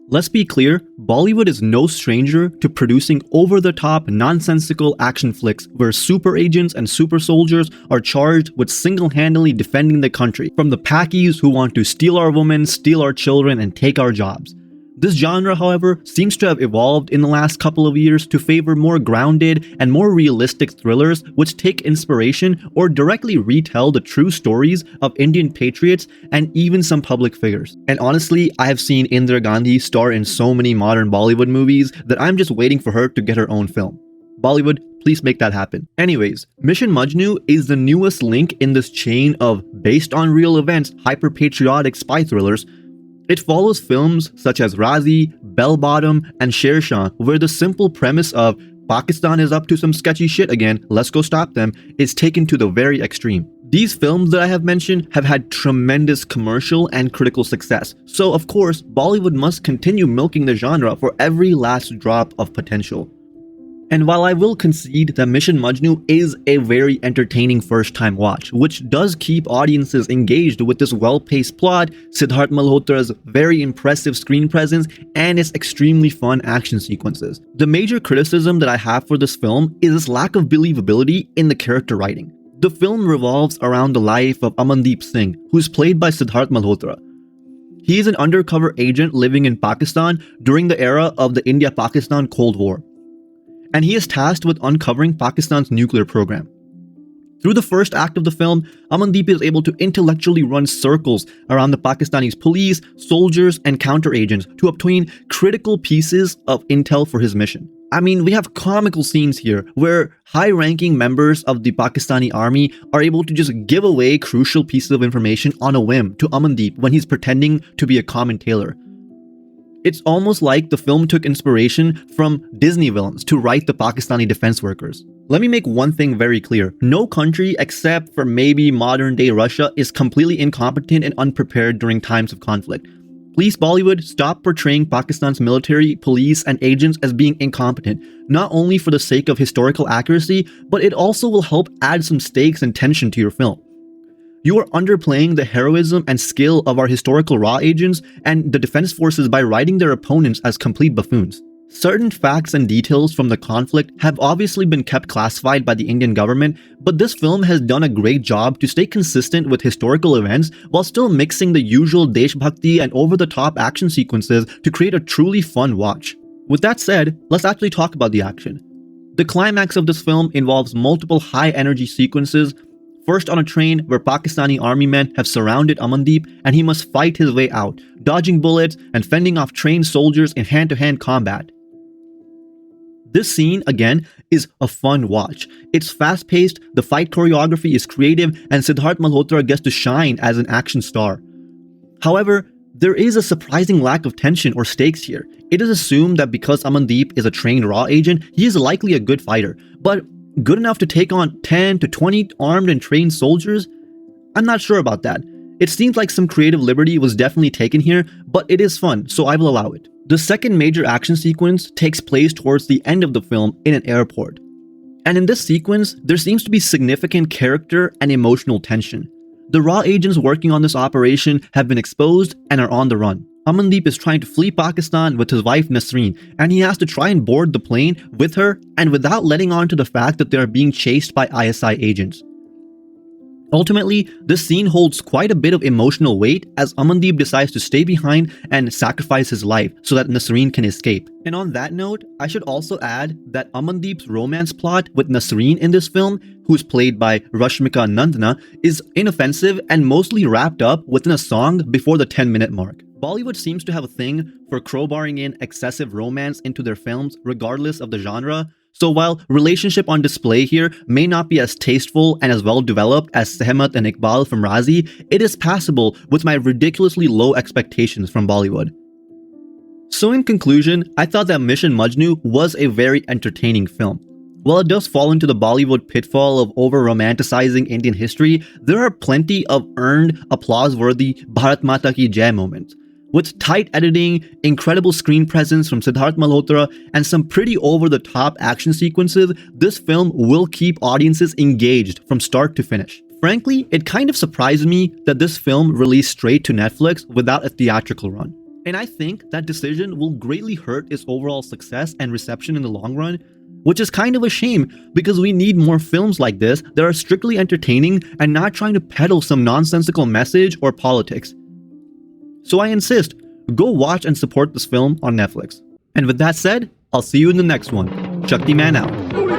Let's be clear, Bollywood is no stranger to producing over-the-top, nonsensical action flicks where super agents and super soldiers are charged with single-handedly defending the country from the Pakis who want to steal our women, steal our children, and take our jobs. This genre, however, seems to have evolved in the last couple of years to favor more grounded and more realistic thrillers which take inspiration or directly retell the true stories of Indian patriots and even some public figures. And honestly, I have seen Indira Gandhi star in so many modern Bollywood movies that I'm just waiting for her to get her own film. Bollywood, please make that happen. Anyways, Mission Majnu is the newest link in this chain of based on real events, hyper-patriotic spy thrillers. It follows films such as Razi, Bell Bottom, and Sher Shah, where the simple premise of Pakistan is up to some sketchy shit again, let's go stop them, is taken to the very extreme. These films that I have mentioned have had tremendous commercial and critical success, so of course, Bollywood must continue milking the genre for every last drop of potential. And while I will concede that Mission Majnu is a very entertaining first-time watch, which does keep audiences engaged with this well-paced plot, Sidharth Malhotra's very impressive screen presence, and its extremely fun action sequences, the major criticism that I have for this film is its lack of believability in the character writing. The film revolves around the life of Amandeep Singh, who's played by Sidharth Malhotra. He is an undercover agent living in Pakistan during the era of the India-Pakistan Cold War, and he is tasked with uncovering Pakistan's nuclear program. Through the first act of the film, Amandeep is able to intellectually run circles around the Pakistani police, soldiers, and counter-agents to obtain critical pieces of intel for his mission. I mean, we have comical scenes here where high-ranking members of the Pakistani army are able to just give away crucial pieces of information on a whim to Amandeep when he's pretending to be a common tailor. It's almost like the film took inspiration from Disney villains to write the Pakistani defense workers. Let me make one thing very clear. No country except for maybe modern-day Russia is completely incompetent and unprepared during times of conflict. Please, Bollywood, stop portraying Pakistan's military, police, and agents as being incompetent, not only for the sake of historical accuracy, but it also will help add some stakes and tension to your film. You are underplaying the heroism and skill of our historical raw agents and the defense forces by writing their opponents as complete buffoons. Certain facts and details from the conflict have obviously been kept classified by the Indian government, but this film has done a great job to stay consistent with historical events while still mixing the usual Deshbhakti and over-the-top action sequences to create a truly fun watch. With that said, let's actually talk about the action. The climax of this film involves multiple high-energy sequences. First on a train where Pakistani army men have surrounded Amandeep and he must fight his way out, dodging bullets and fending off trained soldiers in hand-to-hand combat. This scene, again, is a fun watch. It's fast-paced, the fight choreography is creative, and Sidharth Malhotra gets to shine as an action star. However, there is a surprising lack of tension or stakes here. It is assumed that because Amandeep is a trained raw agent, he is likely a good fighter, but good enough to take on 10 to 20 armed and trained soldiers? I'm not sure about that. It seems like some creative liberty was definitely taken here, but it is fun, so I will allow it. The second major action sequence takes place towards the end of the film in an airport. And in this sequence, there seems to be significant character and emotional tension. The raw agents working on this operation have been exposed and are on the run. Amandeep is trying to flee Pakistan with his wife Nasreen, and he has to try and board the plane with her and without letting on to the fact that they are being chased by ISI agents. Ultimately, this scene holds quite a bit of emotional weight as Amandeep decides to stay behind and sacrifice his life so that Nasreen can escape. And on that note, I should also add that Amandeep's romance plot with Nasreen in this film, who's played by Rashmika Mandanna, is inoffensive and mostly wrapped up within a song before the 10-minute mark. Bollywood seems to have a thing for crowbarring in excessive romance into their films regardless of the genre. So while relationship on display here may not be as tasteful and as well developed as Sehmat and Iqbal from Razi, it is passable with my ridiculously low expectations from Bollywood. So in conclusion, I thought that Mission Majnu was a very entertaining film. While it does fall into the Bollywood pitfall of over-romanticizing Indian history, there are plenty of earned, applause-worthy Bharat Mata Ki Jai moments. With tight editing, incredible screen presence from Sidharth Malhotra, and some pretty over-the-top action sequences, this film will keep audiences engaged from start to finish. Frankly, it kind of surprised me that this film released straight to Netflix without a theatrical run. And I think that decision will greatly hurt its overall success and reception in the long run, which is kind of a shame because we need more films like this that are strictly entertaining and not trying to peddle some nonsensical message or politics. So I insist, go watch and support this film on Netflix. And with that said, I'll see you in the next one. Shakti Man out.